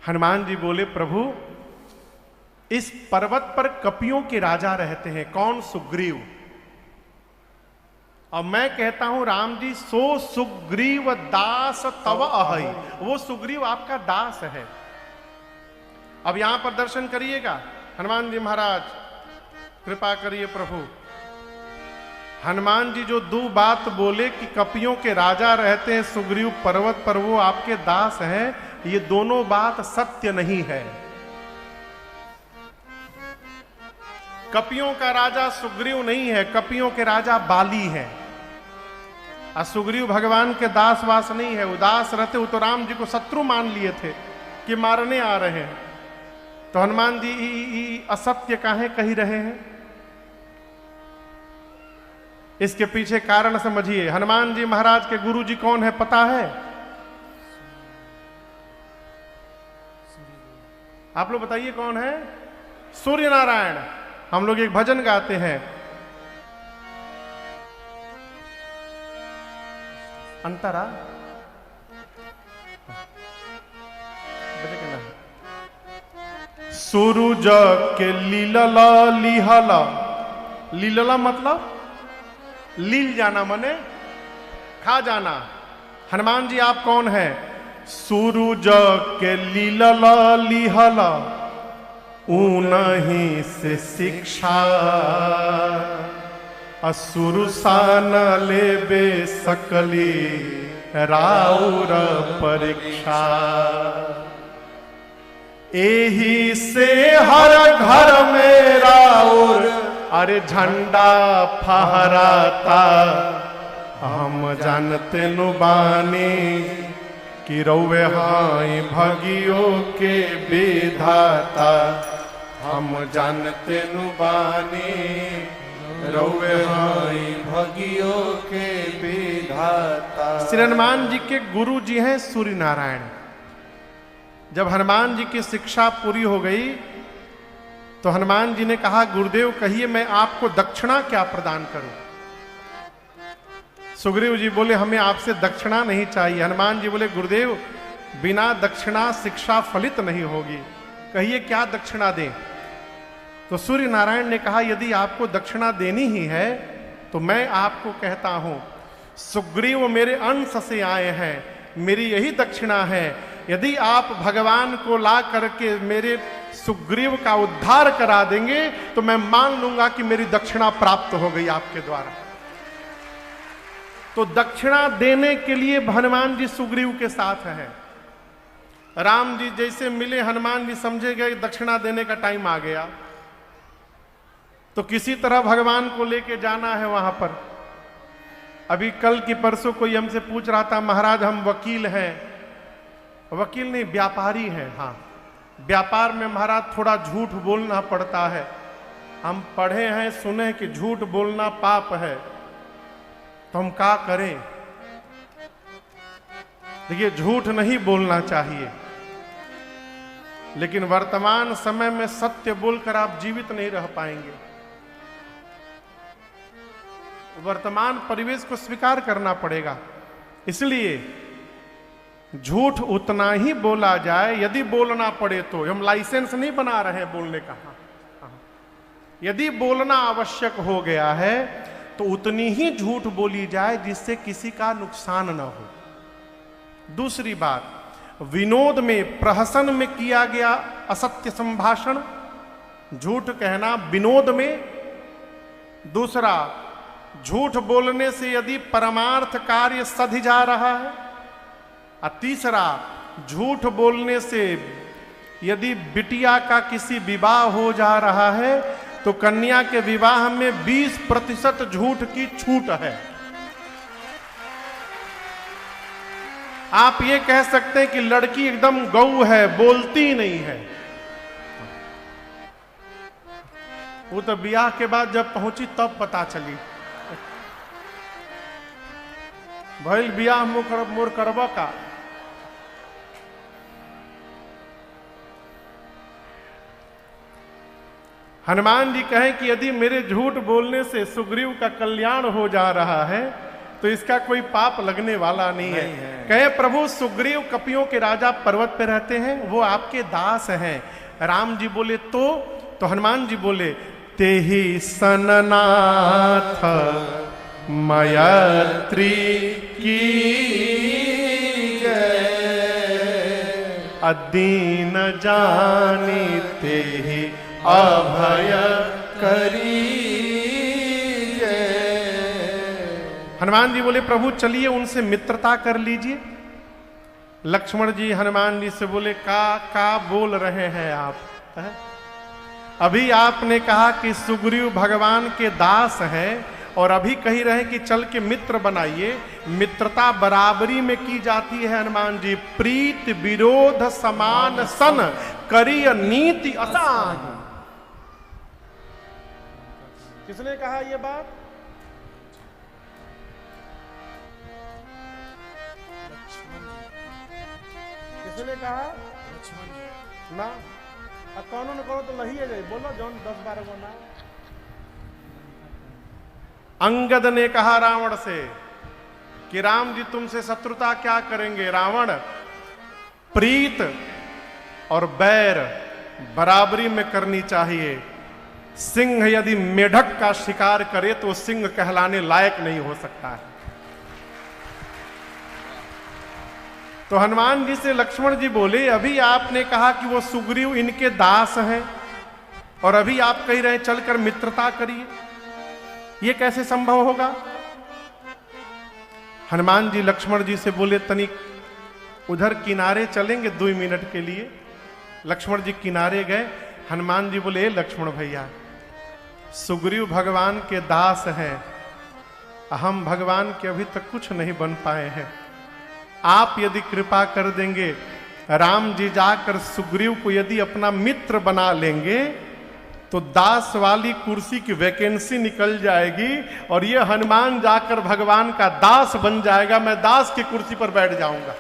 हनुमान जी बोले, प्रभु इस पर्वत पर कपियों के राजा रहते हैं। कौन? सुग्रीव। और मैं कहता हूं राम जी, सो सुग्रीव दास तव अहै, वो सुग्रीव आपका दास है। अब यहां पर दर्शन करिएगा। हनुमान जी महाराज कृपा करिए प्रभु। हनुमान जी जो दो बात बोले कि कपियों के राजा रहते हैं सुग्रीव पर्वत पर, वो आपके दास हैं, ये दोनों बात सत्य नहीं है। कपियों का राजा सुग्रीव नहीं है, कपियों के राजा बाली है। और सुग्रीव भगवान के दास वास नहीं है। उदास रहते हो तो राम जी को शत्रु मान लिए थे कि मारने आ रहे हैं। तो हनुमान जी असत्य काहे कही रहे हैं? इसके पीछे कारण समझिए। हनुमान जी महाराज के गुरु जी कौन है पता है? आप लोग बताइए कौन है? सूर्य नारायण। हम लोग एक भजन गाते हैं, अंतरा सूरज के लीलला लिहला। लीलला मतलब लील जाना, मने खा जाना। हनुमान जी आप कौन है? सूरज के लीलला लिहला, ऊनही से शिक्षा, असुर सान लेबे सकली राउर परीक्षा। एही से हर घर में राउर अरे झंडा फहराता। हम जानते नु बानी कि रौवे हाई भगियो के विधाता। हम जानते नु बानी रौवे हाई भगियो के विधाता। श्री हनुमान जी के गुरु जी हैं सूर्य नारायण। जब हनुमान जी की शिक्षा पूरी हो गई तो हनुमान जी ने कहा, गुरुदेव कहिए मैं आपको दक्षिणा क्या प्रदान करूं? सुग्रीव जी बोले, हमें आपसे दक्षिणा नहीं चाहिए। हनुमान जी बोले, गुरुदेव बिना दक्षिणा शिक्षा फलित नहीं होगी, कहिए क्या दक्षिणा दें? तो सूर्य नारायण ने कहा, यदि आपको दक्षिणा देनी ही है तो मैं आपको कहता हूं, सुग्रीव मेरे अंश से आए हैं, मेरी यही दक्षिणा है। यदि आप भगवान को ला करके मेरे सुग्रीव का उद्धार करा देंगे तो मैं मान लूंगा कि मेरी दक्षिणा प्राप्त हो गई आपके द्वारा। तो दक्षिणा देने के लिए हनुमान जी सुग्रीव के साथ हैं। राम जी जैसे मिले, हनुमान जी समझे गए दक्षिणा देने का टाइम आ गया, तो किसी तरह भगवान को लेके जाना है वहां पर। अभी कल की परसों कोई हमसे पूछ रहा था, महाराज हम वकील हैं। वकील नहीं, व्यापारी हैं। हाँ, व्यापार में महाराज थोड़ा झूठ बोलना पड़ता है। हम पढ़े हैं, सुने कि झूठ बोलना पाप है, तो हम क्या करें? देखिए, झूठ नहीं बोलना चाहिए, लेकिन वर्तमान समय में सत्य बोलकर आप जीवित नहीं रह पाएंगे। वर्तमान परिवेश को स्वीकार करना पड़ेगा। इसलिए झूठ उतना ही बोला जाए, यदि बोलना पड़े तो। हम लाइसेंस नहीं बना रहे हैं बोलने का। यदि बोलना आवश्यक हो गया है तो उतनी ही झूठ बोली जाए जिससे किसी का नुकसान न हो। दूसरी बात, विनोद में, प्रहसन में किया गया असत्य संभाषण, झूठ कहना विनोद में। दूसरा, झूठ बोलने से यदि परमार्थ कार्य सध जा रहा है। और तीसरा, झूठ बोलने से यदि बिटिया का किसी विवाह हो जा रहा है तो कन्या के विवाह में 20% झूठ की छूट है। आप ये कह सकते हैं कि लड़की एकदम गऊ है, बोलती नहीं है। वो तो ब्याह के बाद जब पहुंची तब पता चली। भइल ब्याह मोर करबा का। हनुमान जी कहें कि यदि मेरे झूठ बोलने से सुग्रीव का कल्याण हो जा रहा है तो इसका कोई पाप लगने वाला नहीं है। कहे प्रभु सुग्रीव कपियों के राजा पर्वत पे रहते हैं, वो आपके दास हैं। राम जी बोले तो हनुमान जी बोले तेहि सननाथ मयत्री की अदीन जानी तेहि अभय करी। हनुमान जी बोले प्रभु चलिए उनसे मित्रता कर लीजिए। लक्ष्मण जी हनुमान जी से बोले का बोल रहे हैं आप? अभी आपने कहा कि सुग्रीव भगवान के दास हैं और अभी कही रहे कि चल के मित्र बनाइए। मित्रता बराबरी में की जाती है हनुमान जी। प्रीत विरोध समान सन करिय नीति असान। किसने कहा ये बात? किसने कहा? ना कौन न कहो तो लही है जाए। बोलो जौन 10-12 गो ना। अंगद ने कहा रावण से कि राम जी तुमसे शत्रुता क्या करेंगे? रावण प्रीत और बैर बराबरी में करनी चाहिए। सिंह यदि मेढक का शिकार करे तो सिंह कहलाने लायक नहीं हो सकता है। तो हनुमान जी से लक्ष्मण जी बोले अभी आपने कहा कि वो सुग्रीव इनके दास हैं और अभी आप कह रहे हैं चलकर मित्रता करिए, ये कैसे संभव होगा? हनुमान जी लक्ष्मण जी से बोले तनिक उधर किनारे चलेंगे 2 मिनट के लिए। लक्ष्मण जी किनारे गए। हनुमान जी बोले लक्ष्मण भैया सुग्रीव भगवान के दास हैं, हम भगवान के अभी तक कुछ नहीं बन पाए हैं। आप यदि कृपा कर देंगे, राम जी जाकर सुग्रीव को यदि अपना मित्र बना लेंगे तो दास वाली कुर्सी की वैकेंसी निकल जाएगी और ये हनुमान जाकर भगवान का दास बन जाएगा। मैं दास की कुर्सी पर बैठ जाऊंगा।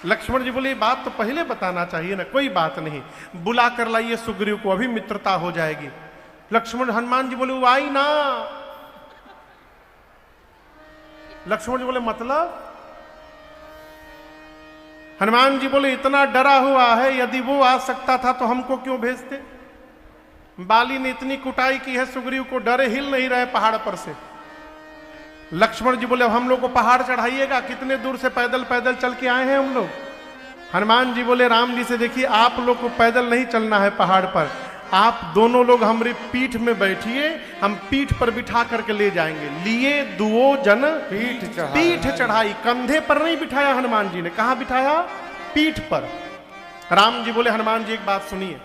लक्ष्मण जी बोले बात तो पहले बताना चाहिए ना। कोई बात नहीं, बुला कर लाइए सुग्रीव को, अभी मित्रता हो जाएगी। लक्ष्मण हनुमान जी बोले वो आई ना। लक्ष्मण जी बोले मतलब? हनुमान जी बोले इतना डरा हुआ है, यदि वो आ सकता था तो हमको क्यों भेजते? बाली ने इतनी कुटाई की है सुग्रीव को, डरे हिल नहीं रहे पहाड़ पर से। लक्ष्मण जी बोले हम लोग को पहाड़ चढ़ाइएगा, कितने दूर से पैदल पैदल चल के आए हैं हम लोग। हनुमान जी बोले राम जी से देखिए आप लोग को पैदल नहीं चलना है पहाड़ पर, आप दोनों लोग हमारी पीठ में बैठिए, हम पीठ पर बिठा करके ले जाएंगे। लिए दुओ जन पीठ चढ़ाई। कंधे पर नहीं बिठाया हनुमान जी ने, कहां बिठाया? पीठ पर। राम जी बोले हनुमान जी एक बात सुनिए,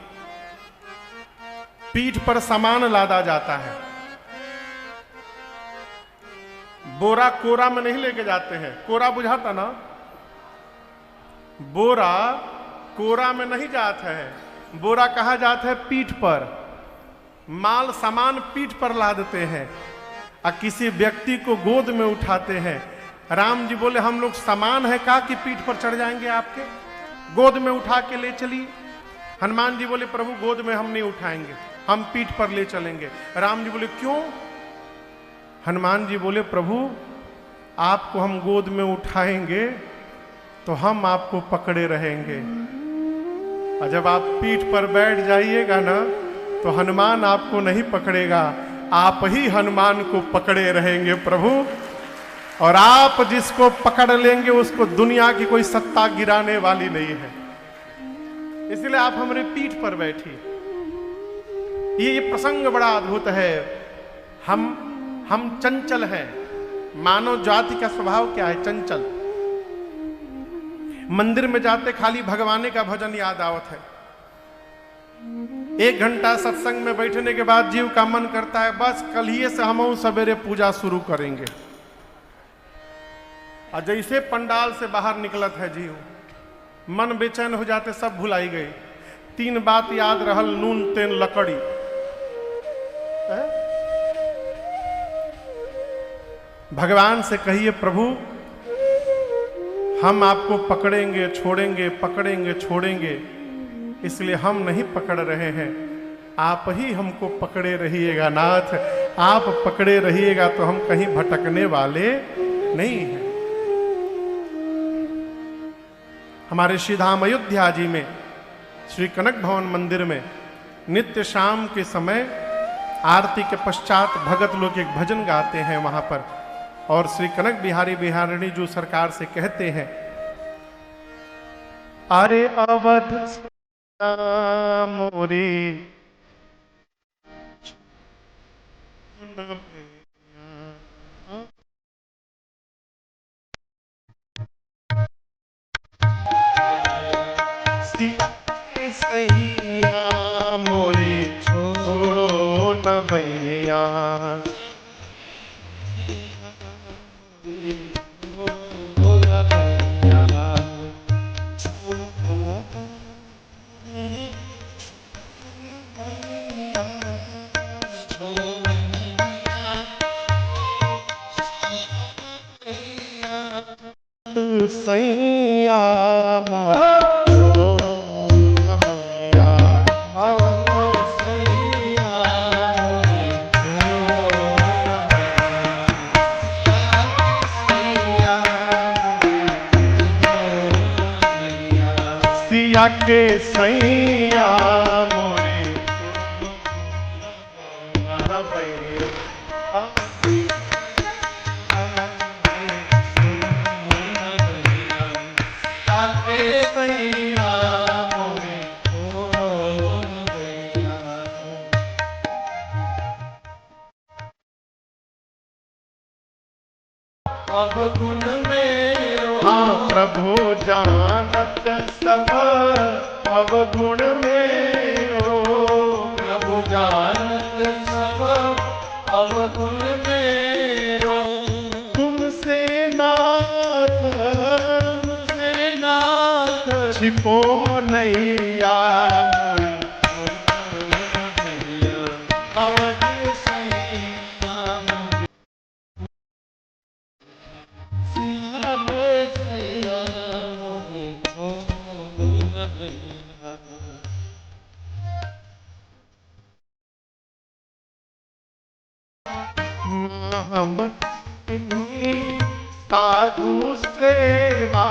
पीठ पर सामान लादा जाता है, बोरा कोरा में नहीं लेके जाते हैं। कोरा बुझाता ना? बोरा कोरा में नहीं जाता है, बोरा कहा जाता है पीठ पर। माल सामान पीठ पर लादते हैं और किसी व्यक्ति को गोद में उठाते हैं। राम जी बोले हम लोग सामान है का कि पीठ पर चढ़ जाएंगे आपके, गोद में उठा के ले चलिए। हनुमान जी बोले प्रभु गोद में हम नहीं उठाएंगे, हम पीठ पर ले चलेंगे। राम जी बोले क्यों? हनुमान जी बोले प्रभु आपको हम गोद में उठाएंगे तो हम आपको पकड़े रहेंगे, और जब आप पीठ पर बैठ जाइएगा ना तो हनुमान आपको नहीं पकड़ेगा, आप ही हनुमान को पकड़े रहेंगे प्रभु। और आप जिसको पकड़ लेंगे उसको दुनिया की कोई सत्ता गिराने वाली नहीं है, इसलिए आप हमारे पीठ पर बैठिए। ये प्रसंग बड़ा अद्भुत है। हम चंचल हैं। मानव जाति का स्वभाव क्या है? चंचल। मंदिर में जाते खाली भगवाने का भजन याद आवत है। 1 घंटा सत्संग में बैठने के बाद जीव का मन करता है बस कल ही से हम सवेरे पूजा शुरू करेंगे, और जैसे पंडाल से बाहर निकलत है जीव, मन बेचैन हो जाते, सब भुलाई गई। 3 बात याद रहल, नून तेल लकड़ी। भगवान से कहिए प्रभु हम आपको पकड़ेंगे छोड़ेंगे, पकड़ेंगे छोड़ेंगे, इसलिए हम नहीं पकड़ रहे हैं, आप ही हमको पकड़े रहिएगा नाथ। आप पकड़े रहिएगा तो हम कहीं भटकने वाले नहीं हैं। हमारे श्री धाम अयोध्या जी में श्री कनक भवन मंदिर में नित्य शाम के समय आरती के पश्चात भगत लोग एक भजन गाते हैं वहां पर, और श्री कनक बिहारी बिहारिणी जो सरकार से कहते हैं, अरे अवध मोरी सैया मोरी छोड़ो न भैया, सैया सिया के सैया मोरे गुण में हाँ प्रभु जानत सब अवगुण में हो, प्रभु जानत सब अवगुण में हो, तुमसे नाथ छिपो नैया, हम साधु सेवा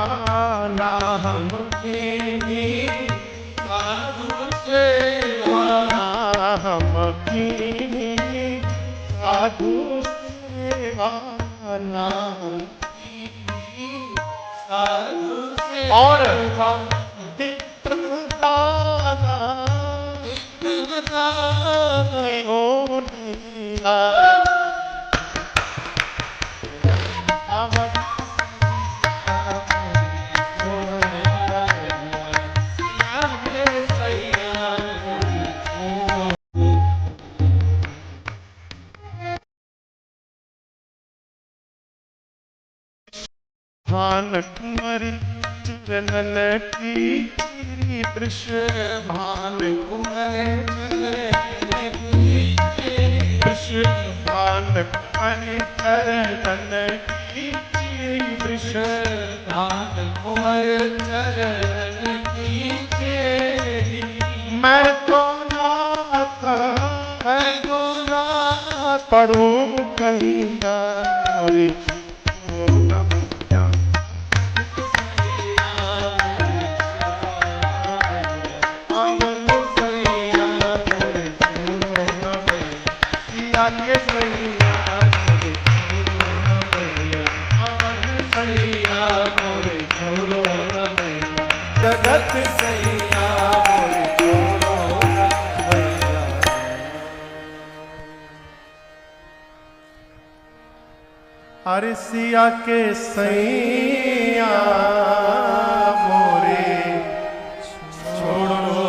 ना हम साधु सेवा हम साधु सेवा ना और भान कुंवर चरण की दृश्य भान कुंवर दृश्य भान चरण की दृश्य भान कुंवर चरण की मैं तो नाथ पढ़ू कहीं जगत सैया अरे सिया के सैया मोरे छोड़ो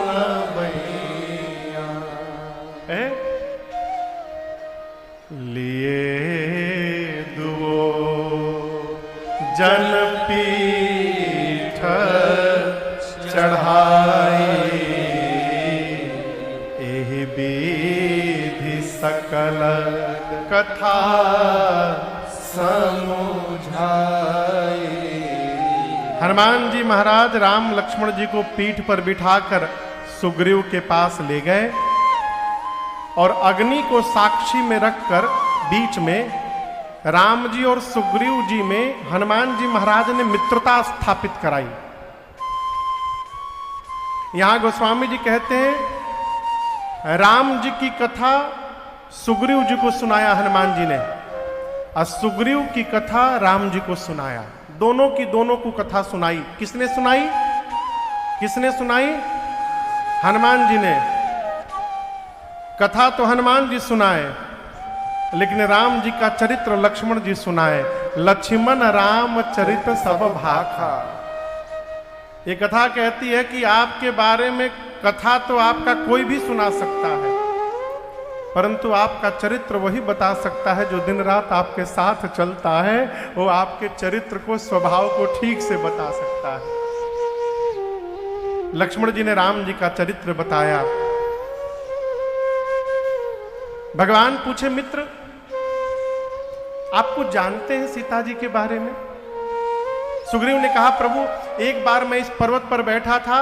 न भैया, लिए दुओ जन पीठ चढ़ाई एहि विधि सकल कथा समझाई। हनुमान जी महाराज राम लक्ष्मण जी को पीठ पर बिठाकर सुग्रीव के पास ले गए और अग्नि को साक्षी में रखकर बीच में राम जी और सुग्रीव जी में हनुमान जी महाराज ने मित्रता स्थापित कराई। यहां गोस्वामी जी कहते हैं राम जी की कथा सुग्रीव जी को सुनाया हनुमान जी ने, और सुग्रीव की कथा राम जी को सुनाया। दोनों की दोनों को कथा सुनाई। किसने सुनाई? किसने सुनाई? हनुमान जी ने। कथा तो हनुमान जी सुनाए, लेकिन राम जी का चरित्र लक्ष्मण जी सुनाए। लक्ष्मण राम चरित्र सब भाखा। ये कथा कहती है कि आपके बारे में कथा तो आपका कोई भी सुना सकता है, परंतु आपका चरित्र वही बता सकता है जो दिन रात आपके साथ चलता है। वो आपके चरित्र को, स्वभाव को ठीक से बता सकता है। लक्ष्मण जी ने राम जी का चरित्र बताया। भगवान पूछे, मित्र आपको जानते हैं सीता जी के बारे में? सुग्रीव ने कहा, प्रभु एक बार मैं इस पर्वत पर बैठा था,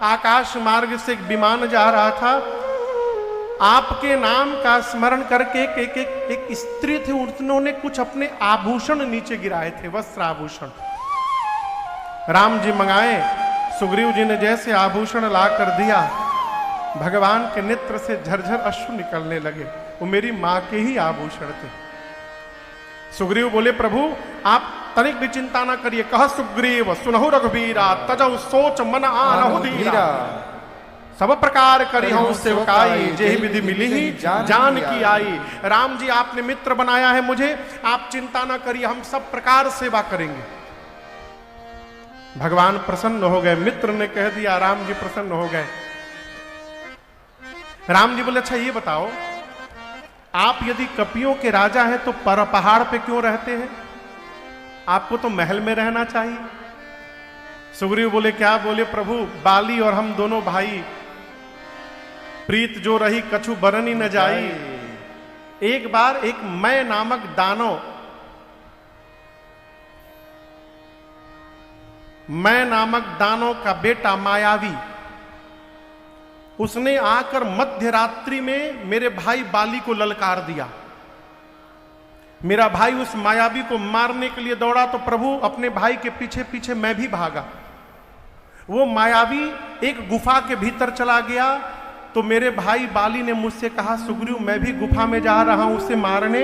आकाश मार्ग से एक विमान जा रहा था, आपके नाम का स्मरण करके एक स्त्री थी, उन्होंने कुछ अपने आभूषण नीचे गिराए थे, वस्त्र आभूषण। राम जी मंगाए, सुग्रीव जी ने जैसे आभूषण ला कर दिया, भगवान के नेत्र से झरझर अश्रु निकलने लगे। वो मेरी मां के ही आभूषण थे। सुग्रीव बोले, प्रभु आप तनिक भी चिंता ना करिए। कह सुग्रीव सुनहु रघुबीरा, तजौ सोच मन आनहु धीरा। सब प्रकार करी हूं सेवकाई, जेहि विधि मिली ही जान की आई। राम जी आपने मित्र बनाया है मुझे, आप चिंता ना करिए, हम सब प्रकार सेवा करेंगे। भगवान प्रसन्न हो गए। मित्र ने कह दिया, राम जी प्रसन्न हो गए। राम जी बोले, अच्छा ये बताओ, आप यदि कपियों के राजा हैं तो पहाड़ पे क्यों रहते हैं? आपको तो महल में रहना चाहिए। सुग्रीव बोले, क्या बोले प्रभु? बाली और हम दोनों भाई, प्रीत जो रही कछु बरनी न जाई। एक बार एक मैं नामक दानव, मैं नामक दानव का बेटा मायावी, उसने आकर मध्य रात्रि में मेरे भाई बाली को ललकार दिया। मेरा भाई उस मायावी को मारने के लिए दौड़ा तो प्रभु अपने भाई के पीछे पीछे मैं भी भागा। वो मायावी एक गुफा के भीतर चला गया तो मेरे भाई बाली ने मुझसे कहा, सुग्रीव मैं भी गुफा में जा रहा हूं उसे मारने,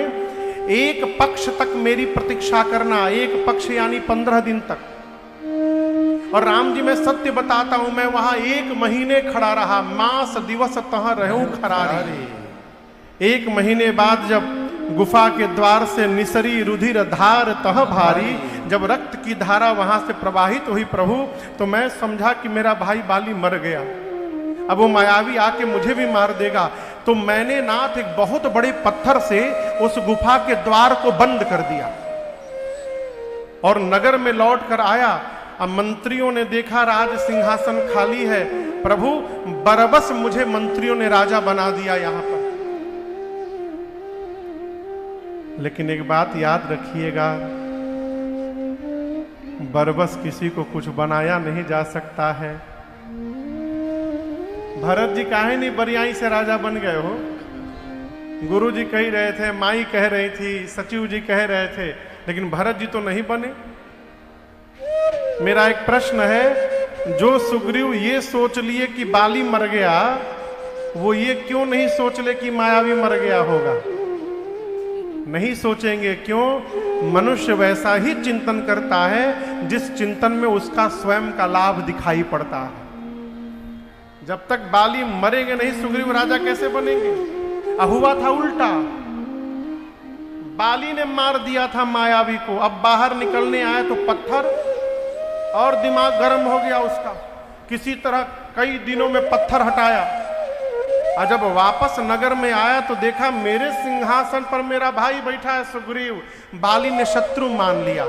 एक पक्ष तक मेरी प्रतीक्षा करना, एक पक्ष यानी 15 दिन तक। और राम जी मैं सत्य बताता हूं, मैं वहां 1 महीने खड़ा रहा, मास दिवस तहां रहूं खरारी। 1 महीने बाद जब गुफा के द्वार से निसरी रुधिर धार तह भारी, जब रक्त की धारा वहां से प्रवाहित हुई प्रभु, तो मैं समझा कि मेरा भाई बाली मर गया, अब वो मायावी आके मुझे भी मार देगा। तो मैंने नाथ एक बहुत बड़े पत्थर से उस गुफा के द्वार को बंद कर दिया और नगर में लौट कर आया। अब मंत्रियों ने देखा राज सिंहासन खाली है, प्रभु बरबस मुझे मंत्रियों ने राजा बना दिया यहां पर। लेकिन एक बात याद रखिएगा, बरबस किसी को कुछ बनाया नहीं जा सकता है। भरत जी काहे नहीं बरियाई से राजा बन गए हो? गुरु जी कह रहे थे, माई कह रही थी, सचिव जी कह रहे थे, लेकिन भरत जी तो नहीं बने। मेरा एक प्रश्न है, जो सुग्रीव ये सोच लिए कि बाली मर गया, वो ये क्यों नहीं सोच ले कि मायावी मर गया होगा? नहीं सोचेंगे। क्यों? मनुष्य वैसा ही चिंतन करता है जिस चिंतन में उसका स्वयं का लाभ दिखाई पड़ता है। जब तक बाली मरेंगे नहीं, सुग्रीव राजा कैसे बनेंगे? हुआ था उल्टा, बाली ने मार दिया था मायावी को, अब बाहर निकलने आए तो पत्थर, और दिमाग गर्म हो गया उसका, किसी तरह कई दिनों में पत्थर हटाया। और जब वापस नगर में आया तो देखा मेरे सिंहासन पर मेरा भाई बैठा है सुग्रीव। बाली ने शत्रु मान लिया।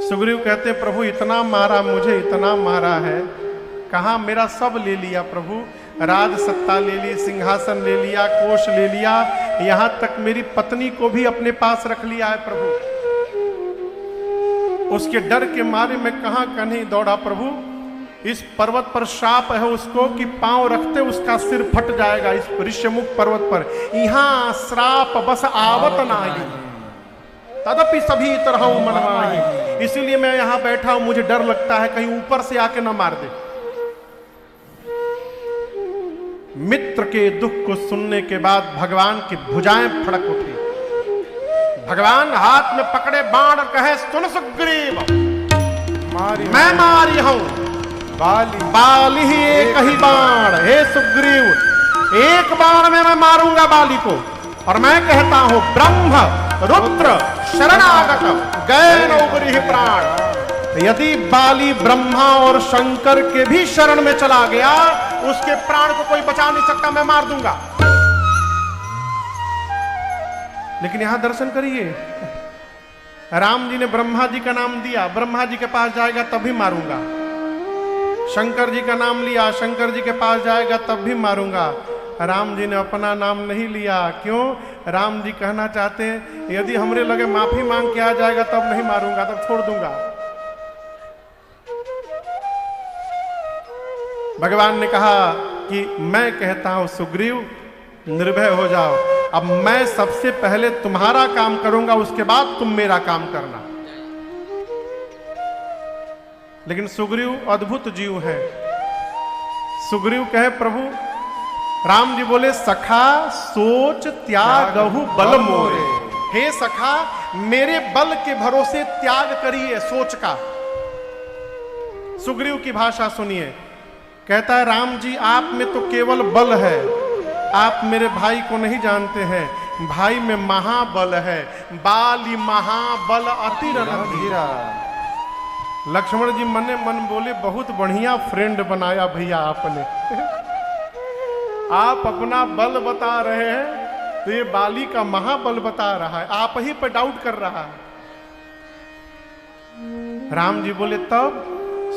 सुग्रीव कहते, प्रभु इतना मारा मुझे, इतना मारा है, कहा मेरा सब ले लिया प्रभु, राज सत्ता ले ली, सिंहासन ले लिया, कोष ले लिया, यहां तक मेरी पत्नी को भी अपने पास रख लिया है प्रभु। उसके डर के मारे मैं कहां कहीं दौड़ा प्रभु। इस पर्वत पर श्राप है उसको कि पांव रखते उसका सिर फट जाएगा, इस ऋष्यमुख पर्वत पर। यहाँ श्राप बस आवत नाही, तदपि सभी तरह मनमाही। इसीलिए मैं यहां बैठा हूं, मुझे डर लगता है कहीं ऊपर से आके ना मार दे। मित्र के दुख को सुनने के बाद भगवान की भुजाएं फड़क उठी। भगवान हाथ में पकड़े बाण और कहे, सुन सुग्रीव, मैं मारी हूं बाली ही एक ही बाण। हे सुग्रीव, एक बाण में मैं मारूंगा बाली को। और मैं कहता हूं, ब्रह्म रुद्र शरणागत गए न उबरी प्राण। यदि बाली ब्रह्मा और शंकर के भी शरण में चला गया, उसके प्राण को कोई बचा नहीं सकता, मैं मार दूंगा। लेकिन यहां दर्शन करिए, राम जी ने ब्रह्मा जी का नाम दिया, ब्रह्मा जी के पास जाएगा तब भी मारूंगा। शंकर जी का नाम लिया, शंकर जी के पास जाएगा तब भी मारूंगा। राम जी ने अपना नाम नहीं लिया। क्यों? राम जी कहना चाहते हैं, यदि हमरे लगे माफी मांग के आ जाएगा तब नहीं मारूंगा, तब छोड़ दूंगा। भगवान ने कहा कि मैं कहता हूं सुग्रीव, निर्भय हो जाओ। अब मैं सबसे पहले तुम्हारा काम करूंगा, उसके बाद तुम मेरा काम करना। लेकिन सुग्रीव अद्भुत जीव है। सुग्रीव कहे, प्रभु, राम जी बोले, सखा सोच त्यागहु बल मोरे। हे सखा, मेरे बल के भरोसे त्याग करिए सोच का। सुग्रीव की भाषा सुनिए। कहता है, राम जी, आप में तो केवल बल है, आप मेरे भाई को नहीं जानते हैं। भाई में महाबल है, बाली महाबल अति रणधीरा। लक्ष्मण जी मने मन बोले, बहुत बढ़िया फ्रेंड बनाया भैया आपने। आप अपना बल बता रहे हैं तो ये बाली का महाबल बता रहा है, आप ही पर डाउट कर रहा है। राम जी बोले, तब?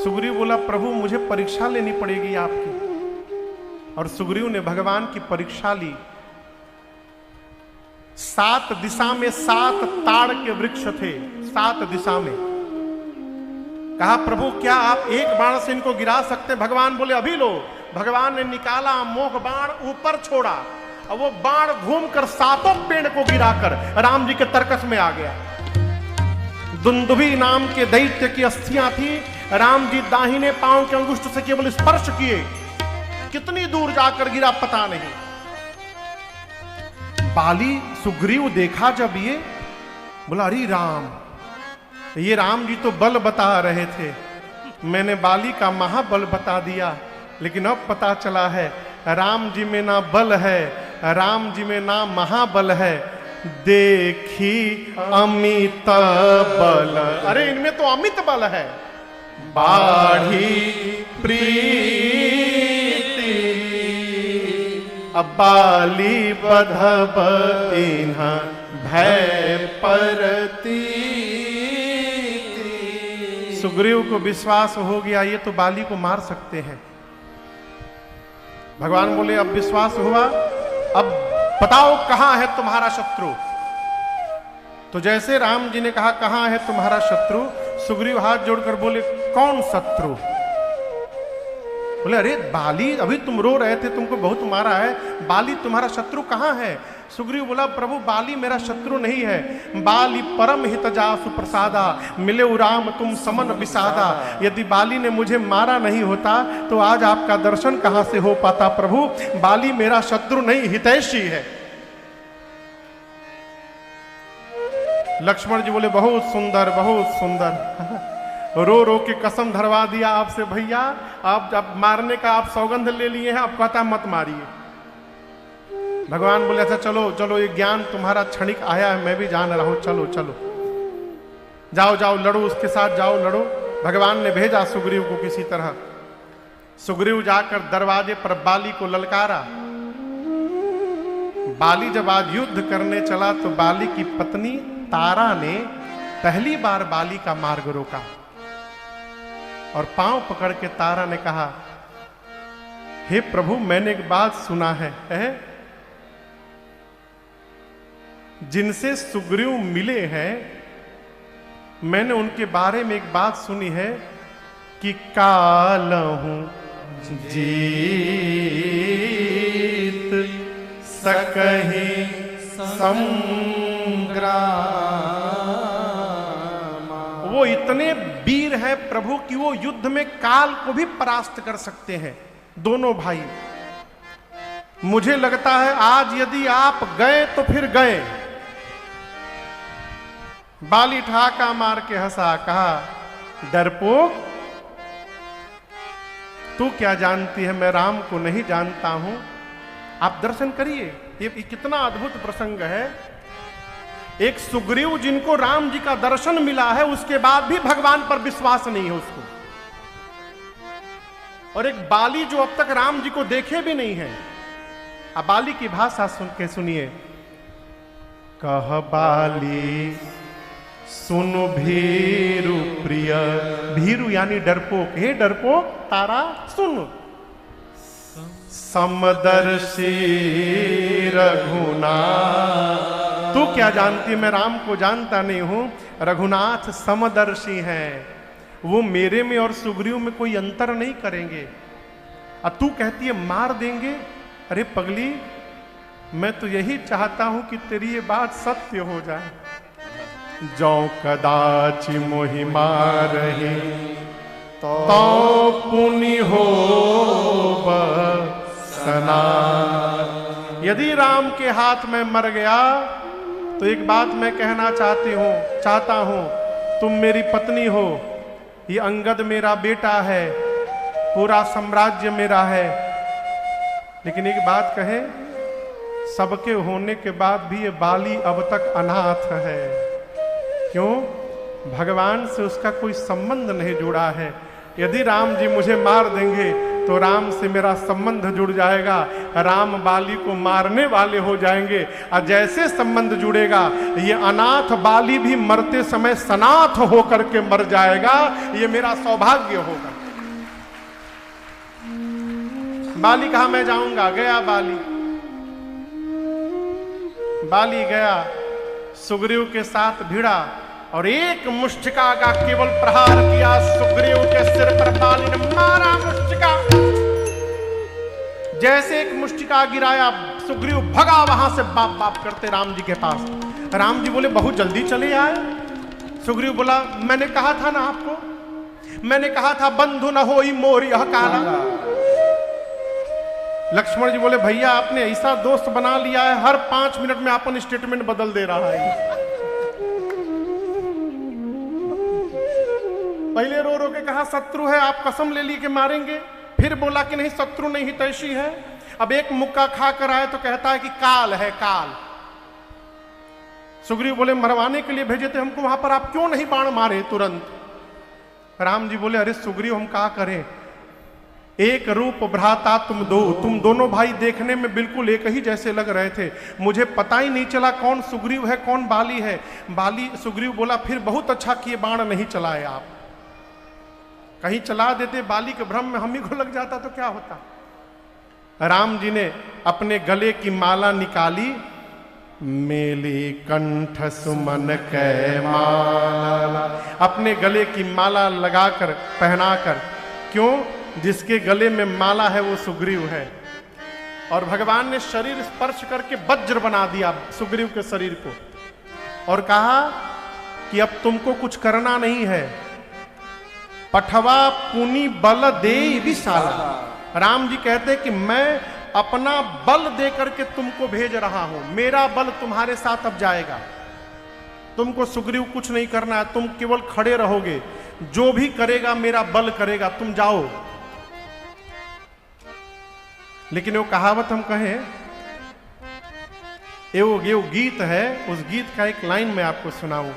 सुग्रीव बोला, प्रभु मुझे परीक्षा लेनी पड़ेगी आपकी। और सुग्रीव ने भगवान की परीक्षा ली। 7 दिशा में 7 ताड़ के वृक्ष थे, 7 दिशा में। कहा, प्रभु क्या आप एक बाण से इनको गिरा सकते? भगवान बोले, अभी लो। भगवान ने निकाला मोह बाण, ऊपर छोड़ा और वो बाण घूमकर 7 पेड़ को गिराकर राम जी के तरकस में आ गया। दुंदुभी नाम के दैत्य की अस्थियां थी। राम जी दाहिने पांव के अंगुष्ठ से केवल स्पर्श किए, कितनी दूर जाकर गिरा पता नहीं। बाली सुग्रीव देखा जब ये, बोला, अरे राम, ये राम जी तो बल बता रहे थे, मैंने बाली का महाबल बता दिया। लेकिन अब पता चला है राम जी में ना बल है, राम जी में ना महाबल है। देखी अमित बल, अरे इनमें तो अमित बल है। बाढ़ी प्रीति अब बाली बधब इन्हा भय परती। सुग्रीव को विश्वास हो गया, ये तो बाली को मार सकते हैं। भगवान बोले, अब विश्वास हुआ, अब बताओ कहां है तुम्हारा शत्रु। तो जैसे राम जी ने कहा, कहां है तुम्हारा शत्रु, सुग्रीव हाथ जोड़कर बोले, कौन शत्रु? बोले, अरे बाली, अभी तुम रो रहे थे, तुमको बहुत मारा है, बाली तुम्हारा शत्रु कहां है? सुग्रीव बोला, प्रभु बाली मेरा शत्रु नहीं है, बाली परम हित जासु प्रसादा, मिले राम तुम समन विषादा। यदि बाली ने मुझे मारा नहीं होता तो आज आपका दर्शन कहां से हो पाता। प्रभु बाली मेरा शत्रु नहीं, हितैषी है। लक्ष्मण जी बोले, बहुत सुंदर, बहुत सुंदर। रो रो के कसम धरवा दिया आपसे, भैया आप जब मारने का आप सौगंध ले लिए हैं, आप कहता मत मारिए। भगवान बोले, अच्छा चलो चलो, ये ज्ञान तुम्हारा क्षणिक आया है, मैं भी जान रहा हूं, चलो चलो, जाओ जाओ लड़ो, उसके साथ जाओ लड़ो। भगवान ने भेजा सुग्रीव को किसी तरह। सुग्रीव जाकर दरवाजे पर बाली को ललकारा। बाली जब आज युद्ध करने चला तो बाली की पत्नी तारा ने पहली बार बाली का मार्ग रोका और पांव पकड़ के तारा ने कहा, हे प्रभु, मैंने एक बात सुना है, जिनसे सुग्रीव मिले हैं, मैंने उनके बारे में एक बात सुनी है कि कालहूं जीत सकहि संग्राम। वो इतने वीर हैं प्रभु कि वो युद्ध में काल को भी परास्त कर सकते हैं दोनों भाई। मुझे लगता है आज यदि आप गए तो फिर गए। बाली ठहाका मार के हंसा, कहा डरपोक तू क्या जानती है, मैं राम को नहीं जानता हूं। आप दर्शन करिए, ये कितना अद्भुत प्रसंग है। एक सुग्रीव जिनको राम जी का दर्शन मिला है, उसके बाद भी भगवान पर विश्वास नहीं है उसको। और एक बाली जो अब तक राम जी को देखे भी नहीं है। अब बाली की भाषा सुन के सुनिए। कह बाली सुन भीरु प्रिय, भीरु यानी डरपोक, हे डरपोक तारा सुन। समदर्शी रघुनाथ, तू क्या जानती, मैं राम को जानता नहीं हूं। रघुनाथ समदर्शी हैं, वो मेरे में और सुग्रीव में कोई अंतर नहीं करेंगे। और तू कहती है मार देंगे। अरे पगली, मैं तो यही चाहता हूं कि तेरी ये बात सत्य हो जाए। जो कदाचि मोहि मारहि तो पुनि हो सनाथ। यदि राम के हाथ में मर गया तो एक बात मैं कहना चाहता हूं, तुम मेरी पत्नी हो, ये अंगद मेरा बेटा है, पूरा साम्राज्य मेरा है। लेकिन एक बात कहें, सबके होने के बाद भी ये बाली अब तक अनाथ है। क्यों? भगवान से उसका कोई संबंध नहीं जुड़ा है। यदि राम जी मुझे मार देंगे तो राम से मेरा संबंध जुड़ जाएगा, राम बाली को मारने वाले हो जाएंगे। और जैसे संबंध जुड़ेगा, ये अनाथ बाली भी मरते समय सनाथ होकर के मर जाएगा। ये मेरा सौभाग्य होगा। बाली कहा मैं जाऊंगा। गया बाली गया, सुग्रीव के साथ भिड़ा और एक मुष्टिका का केवल प्रहार किया। सुग्रीव के सिर पर बाली ने मारा मुष्टिका। जैसे एक मुष्टिका गिराया, सुग्रीव भगा वहां से बाप बाप करते राम जी के पास। राम जी बोले बहुत जल्दी चले आए। सुग्रीव बोला मैंने कहा था ना आपको, मैंने कहा था बंधु न होई मोर यह काला। लक्ष्मण जी बोले भैया आपने ऐसा दोस्त बना लिया है, हर 5 मिनट में अपन स्टेटमेंट बदल दे रहा है। पहले रो रो के कहा शत्रु है, आप कसम ले ली कि मारेंगे। फिर बोला कि नहीं शत्रु नहीं हितैषी है। अब एक मुक्का खा कर आए तो कहता है कि काल है काल। सुग्रीव बोले मरवाने के लिए भेजे थे हमको, वहां पर आप क्यों नहीं बाण मारे तुरंत। राम जी बोले अरे सुग्रीव हम क्या करें, एक रूप भ्राता तुम दोनों भाई देखने में बिल्कुल एक ही जैसे लग रहे थे। मुझे पता ही नहीं चला कौन सुग्रीव है कौन बाली है। सुग्रीव बोला फिर बहुत अच्छा किए बाण नहीं चलाए आप, कहीं चला देते बाली के भ्रम में हम ही को लग जाता तो क्या होता। राम जी ने अपने गले की माला निकाली, मेली कंठ सुमन कै माला, अपने गले की माला लगाकर पहनाकर। क्यों? जिसके गले में माला है वो सुग्रीव है। और भगवान ने शरीर स्पर्श करके वज्र बना दिया सुग्रीव के शरीर को और कहा कि अब तुमको कुछ करना नहीं है। पठवा पुनि बल दे विशाला। राम जी कहते कि मैं अपना बल दे करके तुमको भेज रहा हूं, मेरा बल तुम्हारे साथ अब जाएगा। तुमको सुग्रीव कुछ नहीं करना है, तुम केवल खड़े रहोगे, जो भी करेगा मेरा बल करेगा, तुम जाओ। लेकिन वो कहावत हम कहें, ये वो गीत है, उस गीत का एक लाइन मैं आपको सुनाऊं।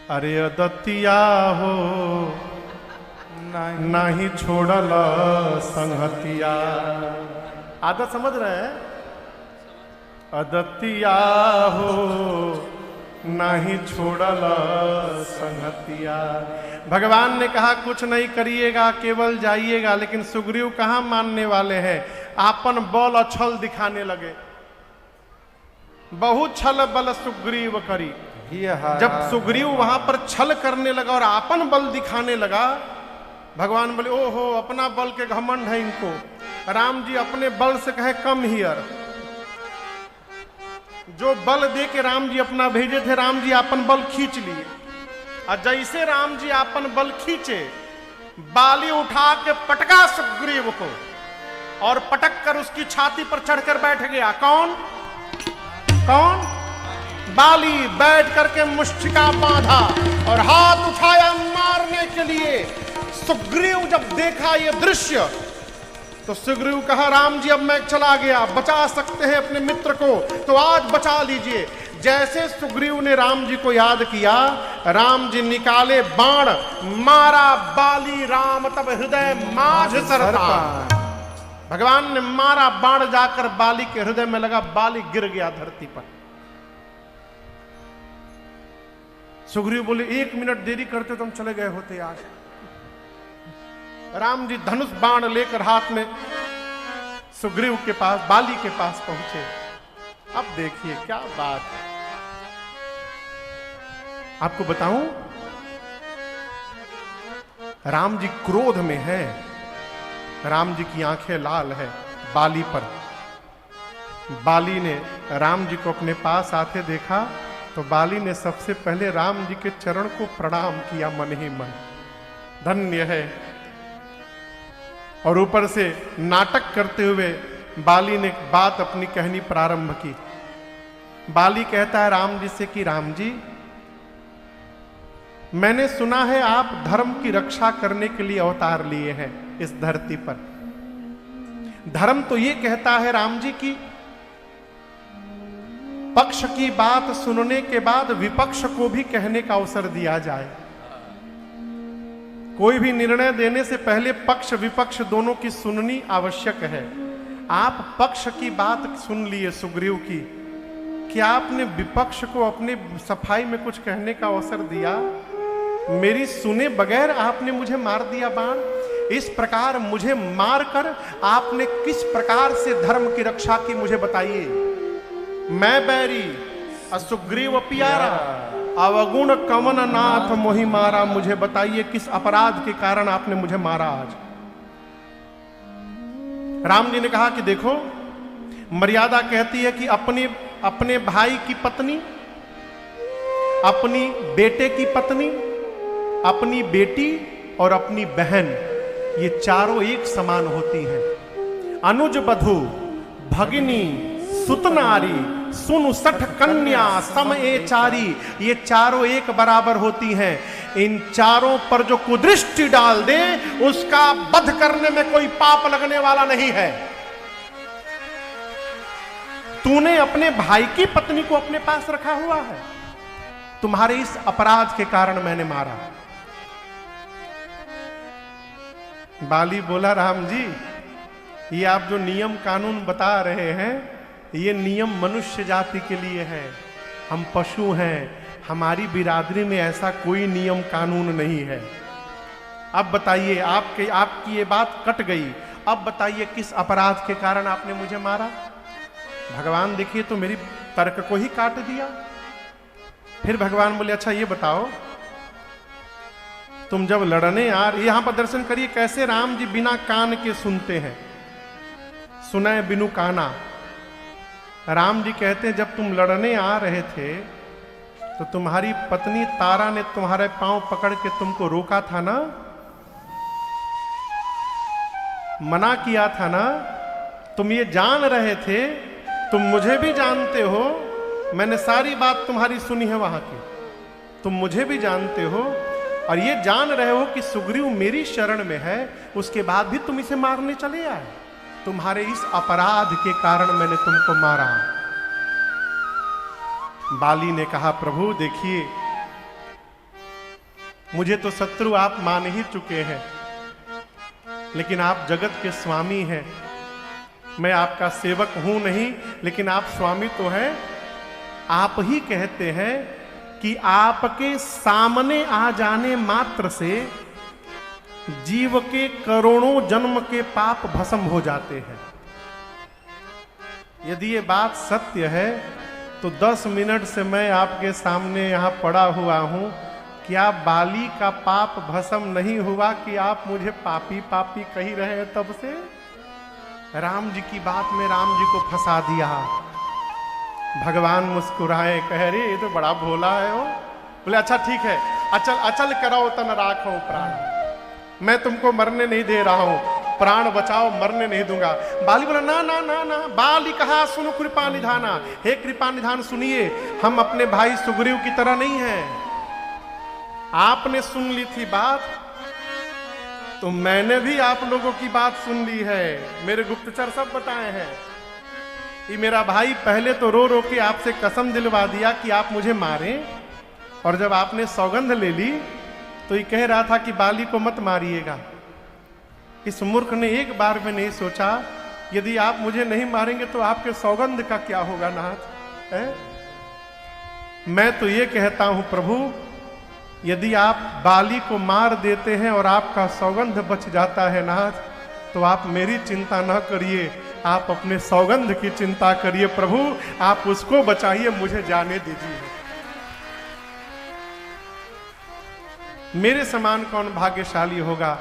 अरे अदतिया हो नहीं छोड़ल संहतिया। आदत समझ रहे हैं? अदतिया हो नहीं छोड़ल संहतिया। भगवान ने कहा कुछ नहीं करिएगा, केवल जाइएगा। लेकिन सुग्रीव कहां मानने वाले हैं, आपन बल और छल दिखाने लगे। बहुत छल बल सुग्रीव करी, जब सुग्रीव वहां पर छल करने लगा और आपन बल दिखाने लगा, भगवान बोले ओहो अपना बल के घमंड है इनको। राम जी अपने बल से कहे कम हियर। जो बल दे के राम जी अपना भेजे थे, राम जी अपन बल खींच लिए। और जैसे राम जी अपन बल खींचे, बाली उठा के पटका सुग्रीव को और पटक कर उसकी छाती पर चढ़कर बैठ गया। कौन कौन? बाली बैठ करके मुष्टिका बांधा और हाथ उठाया मारने के लिए। सुग्रीव जब देखा ये दृश्य तो सुग्रीव कहा राम जी अब मैं चला गया, बचा सकते हैं अपने मित्र को तो आज बचा लीजिए। जैसे सुग्रीव ने राम जी को याद किया, राम जी निकाले बाण, मारा बाली राम तब हृदय माझ सरता। भगवान ने मारा बाण जाकर बाली के हृदय में लगा, बाली गिर गया धरती पर। सुग्रीव बोले 1 मिनट देरी करते तो हम चले गए होते आज। राम जी धनुष बाण लेकर हाथ में सुग्रीव के पास, बाली के पास पहुंचे। अब देखिए क्या बात है। आपको बताऊं, राम जी क्रोध में है, राम जी की आंखें लाल है बाली पर। बाली ने राम जी को अपने पास आते देखा तो बाली ने सबसे पहले राम जी के चरण को प्रणाम किया मन ही मन, धन्य है। और ऊपर से नाटक करते हुए बाली ने बात अपनी कहनी प्रारंभ की। बाली कहता है राम जी से कि राम जी, मैंने सुना है आप धर्म की रक्षा करने के लिए अवतार लिए हैं इस धरती पर। धर्म तो ये कहता है राम जी की पक्ष की बात सुनने के बाद विपक्ष को भी कहने का अवसर दिया जाए। कोई भी निर्णय देने से पहले पक्ष विपक्ष दोनों की सुननी आवश्यक है। आप पक्ष की बात सुन लिए सुग्रीव की, क्या आपने विपक्ष को अपने सफाई में कुछ कहने का अवसर दिया? मेरी सुने बगैर आपने मुझे मार दिया बाण। इस प्रकार मुझे मारकर आपने किस प्रकार से धर्म की रक्षा की मुझे बताइए। मैं बैरी असुग्रीव प्यारा, अवगुण कमन नाथ मोहि मारा। मुझे बताइए किस अपराध के कारण आपने मुझे मारा आज। राम जी ने कहा कि देखो, मर्यादा कहती है कि अपने भाई की पत्नी, अपनी बेटे की पत्नी, अपनी बेटी और अपनी बहन, ये चारों एक समान होती हैं। अनुज बधू, भगिनी, सुतनारी, सुनु सठ कन्या, सम ए चारी, ये चारों एक बराबर होती हैं। इन चारों पर जो कुदृष्टि डाल दे उसका वध करने में कोई पाप लगने वाला नहीं है। तूने अपने भाई की पत्नी को अपने पास रखा हुआ है, तुम्हारे इस अपराध के कारण मैंने मारा। बाली बोला राम जी, ये आप जो नियम कानून बता रहे हैं ये नियम मनुष्य जाति के लिए है। हम पशु हैं, हमारी बिरादरी में ऐसा कोई नियम कानून नहीं है। अब बताइए, आपकी ये बात कट गई। अब बताइए किस अपराध के कारण आपने मुझे मारा। भगवान देखिए तो मेरी तर्क को ही काट दिया। फिर भगवान बोले अच्छा ये बताओ, तुम जब लड़ने यहां पर दर्शन करिए कैसे राम जी बिना कान के सुनते हैं, सुनाए बिनु काना। राम जी कहते हैं जब तुम लड़ने आ रहे थे तो तुम्हारी पत्नी तारा ने तुम्हारे पांव पकड़ के तुमको रोका था ना, मना किया था ना। तुम ये जान रहे थे, तुम मुझे भी जानते हो, मैंने सारी बात तुम्हारी सुनी है वहां की, तुम मुझे भी जानते हो और ये जान रहे हो कि सुग्रीव मेरी शरण में है, उसके बाद भी तुम इसे मारने चले आए। तुम्हारे इस अपराध के कारण मैंने तुमको मारा। बाली ने कहा प्रभु देखिए, मुझे तो शत्रु आप मान ही चुके हैं, लेकिन आप जगत के स्वामी हैं। मैं आपका सेवक हूं नहीं, लेकिन आप स्वामी तो हैं। आप ही कहते हैं कि आपके सामने आ जाने मात्र से जीव के करोड़ों जन्म के पाप भस्म हो जाते हैं। यदि ये बात सत्य है तो 10 मिनट से मैं आपके सामने यहाँ पड़ा हुआ हूँ। क्या बाली का पाप भस्म नहीं हुआ कि आप मुझे पापी पापी कही रहे हैं तब से? राम जी की बात में राम जी को फंसा दिया। भगवान मुस्कुराए, कह रहे ये तो बड़ा भोला है वो। बोले अच्छा ठीक है, अचल अचल कराओ तन राखो प्राण, मैं तुमको मरने नहीं दे रहा हूं, प्राण बचाओ, मरने नहीं दूंगा। बाली बोला ना ना ना ना। बाली कहा सुनो कृपा निधाना, हे कृपा निधान सुनिए, हम अपने भाई सुग्रीव की तरह नहीं हैं। आपने सुन ली थी बात तो मैंने भी आप लोगों की बात सुन ली है, मेरे गुप्तचर सब बताए हैं। ये मेरा भाई पहले तो रो रो के आपसे कसम दिलवा दिया कि आप मुझे मारें, और जब आपने सौगंध ले ली तो ये कह रहा था कि बाली को मत मारिएगा। इस मूर्ख ने एक बार में नहीं सोचा यदि आप मुझे नहीं मारेंगे तो आपके सौगंध का क्या होगा नाथ है? मैं तो ये कहता हूं प्रभु, यदि आप बाली को मार देते हैं और आपका सौगंध बच जाता है नाथ, तो आप मेरी चिंता न करिए, आप अपने सौगंध की चिंता करिए प्रभु, आप उसको बचाइए, मुझे जाने दीजिए। मेरे समान कौन भाग्यशाली होगा?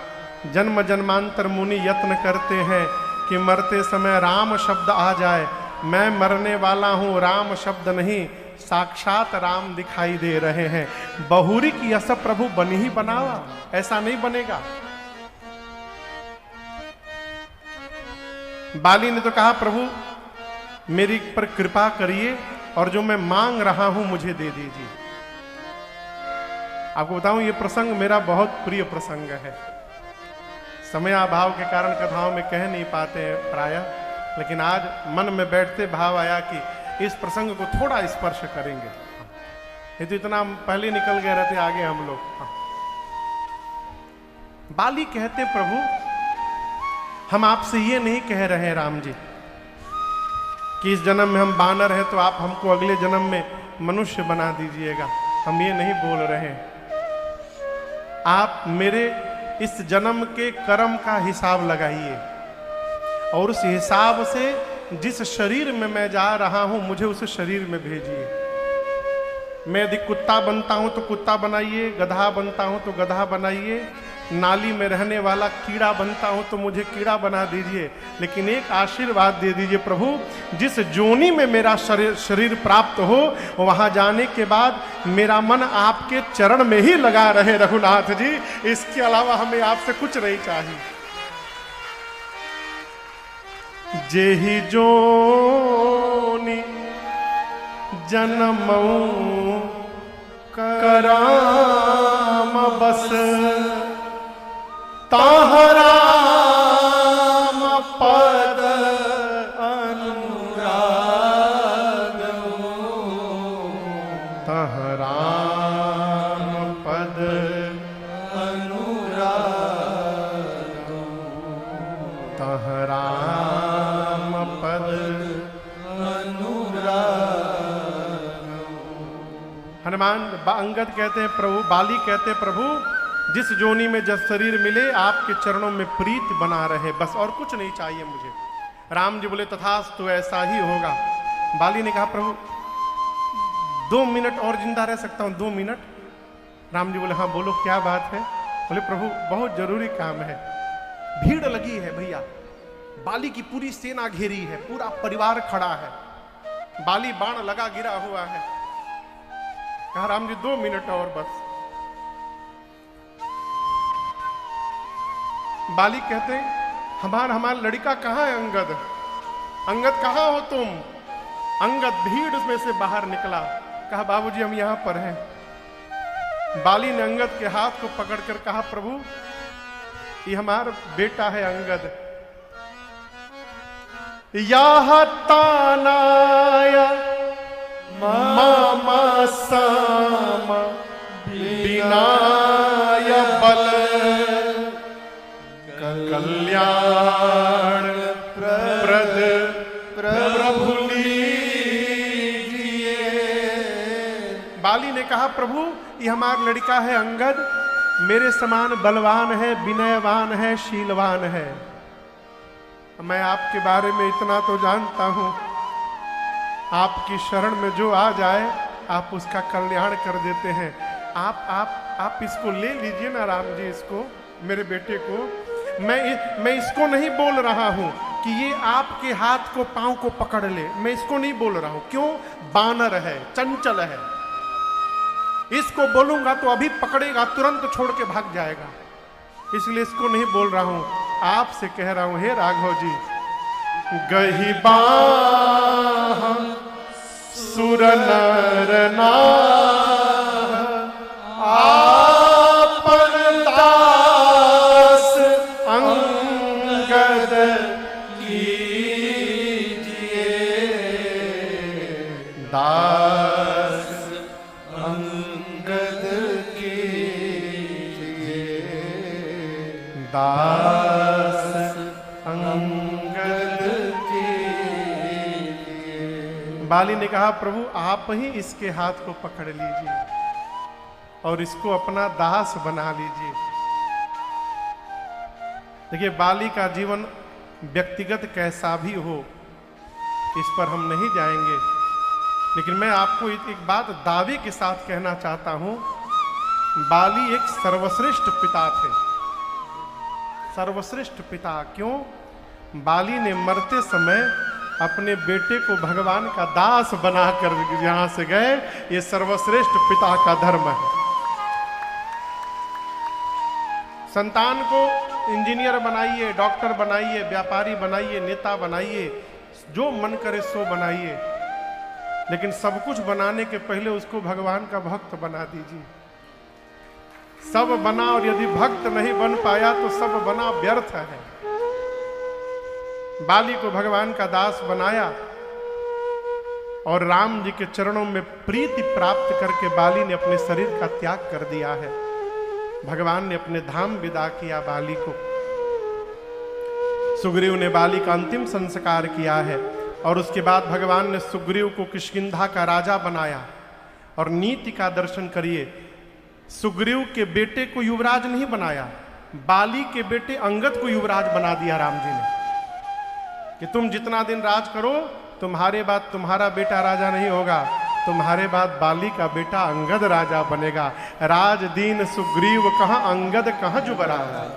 जन्म जन्मांतर मुनि यत्न करते हैं कि मरते समय राम शब्द आ जाए। मैं मरने वाला हूं, राम शब्द नहीं, साक्षात राम दिखाई दे रहे हैं। बहुरी की यश प्रभु बन ही बनावा, ऐसा नहीं बनेगा। बाली ने तो कहा प्रभु मेरी पर कृपा करिए और जो मैं मांग रहा हूं मुझे दे दीजिए। आपको बताऊं ये प्रसंग मेरा बहुत प्रिय प्रसंग है। समयाभाव के कारण कथाओं में कह नहीं पाते हैं प्रायः, लेकिन आज मन में बैठते भाव आया कि इस प्रसंग को थोड़ा स्पर्श करेंगे। ये तो इतना पहले निकल गए रहते आगे हम लोग। बाली कहते प्रभु हम आपसे ये नहीं कह रहे हैं राम जी कि इस जन्म में हम बानर हैं तो आप हमको अगले जन्म में मनुष्य बना दीजिएगा, हम ये नहीं बोल रहे हैं। आप मेरे इस जन्म के कर्म का हिसाब लगाइए और उस हिसाब से जिस शरीर में मैं जा रहा हूं मुझे उस शरीर में भेजिए। मैं यदि कुत्ता बनता हूं तो कुत्ता बनाइए, गधा बनता हूं तो गधा बनाइए, नाली में रहने वाला कीड़ा बनता हूं तो मुझे कीड़ा बना दीजिए, लेकिन एक आशीर्वाद दे दीजिए प्रभु, जिस जोनी में मेरा शरीर प्राप्त हो वहां जाने के बाद मेरा मन आपके चरण में ही लगा रहे रघुनाथ जी, इसके अलावा हमें आपसे कुछ नहीं चाहिए। जेहि जोनी जन्मऊ कराम बस, ताहराम पद अनुराग, ताहराम पद अनुराग, ताहराम पद अनुराग। हनुमान अंगद कहते हैं प्रभु, बाली कहते हैं प्रभु जिस जोनी में जब शरीर मिले आपके चरणों में प्रीत बना रहे, बस और कुछ नहीं चाहिए मुझे। राम जी बोले तथास्तु ऐसा ही होगा। बाली ने कहा प्रभु 2 मिनट और जिंदा रह सकता हूं, 2 मिनट। राम जी बोले हाँ बोलो क्या बात है? बोले प्रभु बहुत जरूरी काम है। भीड़ लगी है भैया, बाली की पूरी सेना घेरी है, पूरा परिवार खड़ा है, बाली बाण लगा गिरा हुआ है। कहा राम जी 2 मिनट और बस। बाली कहते हमारा लड़का कहाँ है? अंगद, अंगद कहाँ हो तुम? अंगद भीड़ में से बाहर निकला, कहा बाबूजी हम यहां पर हैं। बाली ने अंगद के हाथ को पकड़कर कहा प्रभु ये हमारा बेटा है अंगद। या तानाया मामा सामा बिनाय बल, कल्याण प्रद प्रभु लीजिए। बाली ने कहा प्रभु ये हमारा लड़का है अंगद, मेरे समान बलवान है, विनयवान है, शीलवान है। मैं आपके बारे में इतना तो जानता हूं, आपकी शरण में जो आ जाए आप उसका कल्याण कर देते हैं। आप इसको ले लीजिए ना राम जी, इसको मेरे बेटे को। मैं इसको नहीं बोल रहा हूं कि ये आपके हाथ को पांव को पकड़ ले, मैं इसको नहीं बोल रहा हूं। क्यों? बानर है, चंचल है। इसको बोलूंगा तो अभी पकड़ेगा, तुरंत छोड़ के भाग जाएगा, इसलिए इसको नहीं बोल रहा हूं। आपसे कह रहा हूं, हे राघव जी, गही बाह सुर नर नार, आपन दास अंगद कीजिए, दास अंगद कीजिए, दास अंगद कीजिए। बाली ने कहा, प्रभु आप ही इसके हाथ को पकड़ लीजिए और इसको अपना दास बना लीजिए। देखिए, बाली का जीवन व्यक्तिगत कैसा भी हो, इस पर हम नहीं जाएंगे, लेकिन मैं आपको एक बात दावे के साथ कहना चाहता हूं। बाली एक सर्वश्रेष्ठ पिता थे, सर्वश्रेष्ठ पिता। क्यों? बाली ने मरते समय अपने बेटे को भगवान का दास बनाकर यहां से गए। ये सर्वश्रेष्ठ पिता का धर्म है। संतान को इंजीनियर बनाइए, डॉक्टर बनाइए, व्यापारी बनाइए, नेता बनाइए, जो मन करे सो बनाइए, लेकिन सब कुछ बनाने के पहले उसको भगवान का भक्त बना दीजिए। सब बना और यदि भक्त नहीं बन पाया तो सब बना व्यर्थ है। बाली को भगवान का दास बनाया और राम जी के चरणों में प्रीति प्राप्त करके बाली ने अपने शरीर का त्याग कर दिया है। भगवान ने अपने धाम विदा किया बाली को। सुग्रीव ने बाली का अंतिम संस्कार किया है और उसके बाद भगवान ने सुग्रीव को किष्किंधा का राजा बनाया। और नीति का दर्शन करिए, सुग्रीव के बेटे को युवराज नहीं बनाया, बाली के बेटे अंगद को युवराज बना दिया राम जी ने, कि तुम जितना दिन राज करो, तुम्हारे बाद तुम्हारा बेटा राजा नहीं होगा, तुम्हारे बाद बाली का बेटा अंगद राजा बनेगा। राज दीन सुग्रीव कहां, अंगद कहां जुबराज।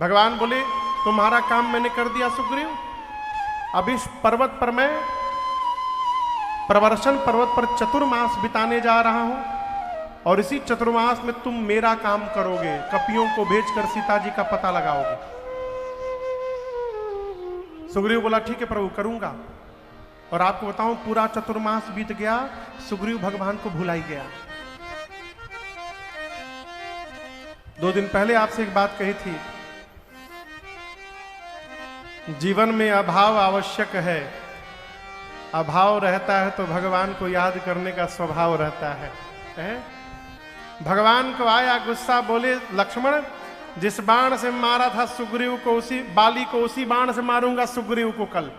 भगवान बोले, तुम्हारा काम मैंने कर दिया सुग्रीव, अब इस पर्वत पर मैं प्रवर्षण पर्वत पर चतुर्मास बिताने जा रहा हूं और इसी चतुर्मास में तुम मेरा काम करोगे, कपियों को भेजकर सीता जी का पता लगाओगे। सुग्रीव बोला, ठीक है प्रभु, करूंगा। और आपको बताऊं, पूरा चतुर्मास बीत गया, सुग्रीव भगवान को भुला ही गया। 2 दिन पहले आपसे एक बात कही थी, जीवन में अभाव आवश्यक है। अभाव रहता है तो भगवान को याद करने का स्वभाव रहता है। भगवान को आया गुस्सा, बोले, लक्ष्मण जिस बाण से मारा था सुग्रीव को, उसी बाली को उसी बाण से मारूंगा सुग्रीव को कल।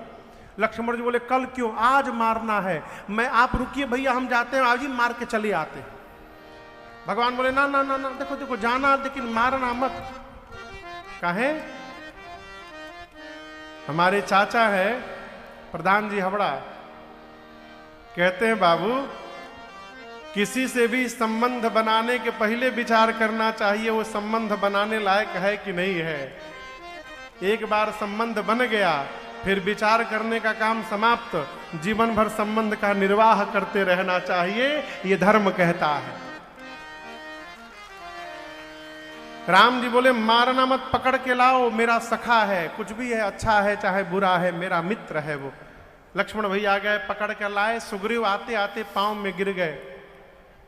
लक्ष्मण जी बोले, कल क्यों? आज मारना है। मैं, आप रुकिए भैया, हम जाते हैं, आज ही मार के चले आते हैं। भगवान बोले, ना ना ना ना, देखो देखो, जाना लेकिन मारना मत। काहे? हमारे चाचा है प्रधान जी हावड़ा, कहते हैं, बाबू किसी से भी संबंध बनाने के पहले विचार करना चाहिए वो संबंध बनाने लायक है कि नहीं है। एक बार संबंध बन गया, फिर विचार करने का काम समाप्त। जीवन भर संबंध का निर्वाह करते रहना चाहिए, ये धर्म कहता है। राम जी बोले, मारना मत, पकड़ के लाओ, मेरा सखा है, कुछ भी है, अच्छा है चाहे बुरा है, मेरा मित्र है वो। लक्ष्मण भैया आ गए, पकड़ कर लाए। सुग्रीव आते आते पांव में गिर गए,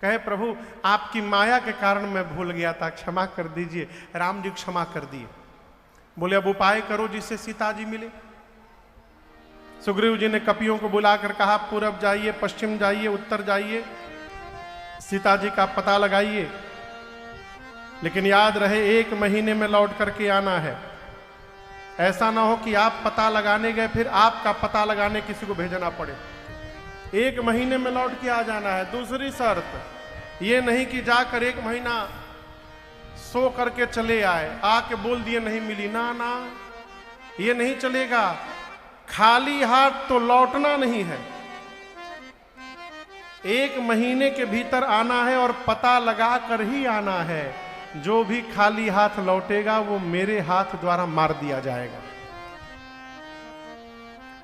कहे, प्रभु आपकी माया के कारण मैं भूल गया था, क्षमा कर दीजिए। राम जी क्षमा कर दिए। बोले, अब उपाय करो जिससे सीता जी मिले। सुग्रीव जी ने कपियों को बुलाकर कहा, पूरब जाइए, पश्चिम जाइए, उत्तर जाइए, सीता जी का पता लगाइए, लेकिन याद रहे 1 महीने में लौट करके आना है। ऐसा ना हो कि आप पता लगाने गए फिर आपका पता लगाने किसी को भेजना पड़े। 1 महीने में लौट के आ जाना है। दूसरी शर्त ये नहीं कि जाकर 1 महीना सो करके चले आए, आके बोल दिए नहीं मिली, ना ना, ये नहीं चलेगा। खाली हाथ तो लौटना नहीं है। 1 महीने के भीतर आना है और पता लगा कर ही आना है। जो भी खाली हाथ लौटेगा वो मेरे हाथ द्वारा मार दिया जाएगा।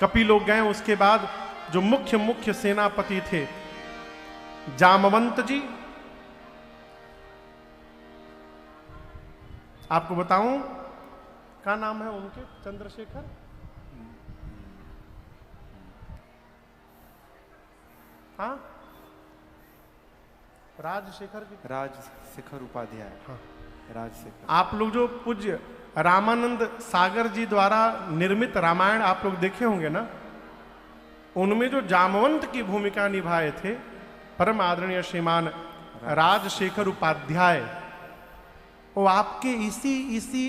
कपि लोग गए। उसके बाद जो मुख्य सेनापति थे जामवंत जी, आपको बताऊं क्या नाम है उनके? चंद्रशेखर, हाँ, राजशेखर उपाध्याय। हाँ, राजशेखर। आप लोग जो पूज्य रामानंद सागर जी द्वारा निर्मित रामायण आप लोग देखे होंगे ना, उनमें जो जामवंत की भूमिका निभाए थे परम आदरणीय श्रीमान राजशेखर उपाध्याय, वो आपके इसी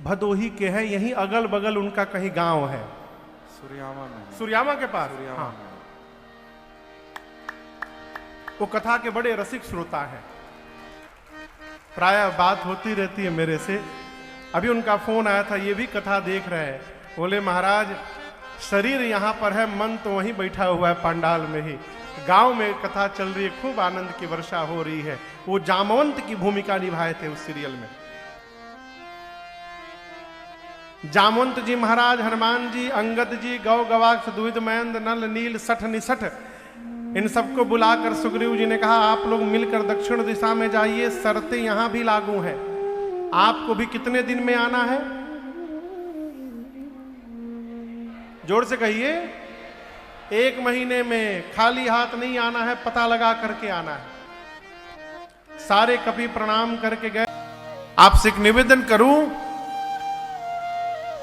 भदोही के हैं। यहीं अगल बगल उनका कहीं गांव है, सुरयामा के पास। हाँ, वो कथा के बड़े रसिक श्रोता हैं, प्रायः बात होती रहती है मेरे से। अभी उनका फोन आया था, ये भी कथा देख रहे हैं। बोले महाराज शरीर यहां पर है, मन तो वहीं बैठा हुआ है पंडाल में ही। गांव में कथा चल रही है, खूब आनंद की वर्षा हो रही है। वो जामवंत की भूमिका निभाए थे उस सीरियल में। जामवंत जी महाराज, हनुमान जी, अंगद जी, गौ गवाक्ष द्विध महेंद्र नल नील सठ निसठ, इन सबको बुलाकर सुग्रीव जी ने कहा आप लोग मिलकर दक्षिण दिशा में जाइए, शर्तें यहां भी लागू हैं। आपको भी कितने दिन में आना है? जोर से कहिए। 1 महीने में, खाली हाथ नहीं आना है, पता लगा करके आना है। सारे कपि प्रणाम करके गए। आपसे एक निवेदन करूं,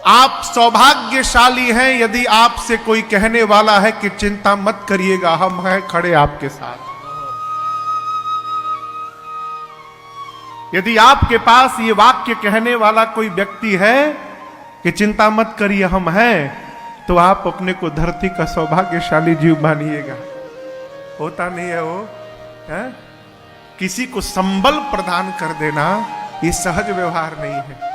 आप सौभाग्यशाली हैं यदि आपसे कोई कहने वाला है कि चिंता मत करिएगा, हम हैं खड़े आपके साथ। यदि आपके पास ये वाक्य कहने वाला कोई व्यक्ति है कि चिंता मत करिए हम हैं, तो आप अपने को धरती का सौभाग्यशाली जीव मानिएगा। होता नहीं है वो है? किसी को संबल प्रदान कर देना ये सहज व्यवहार नहीं है।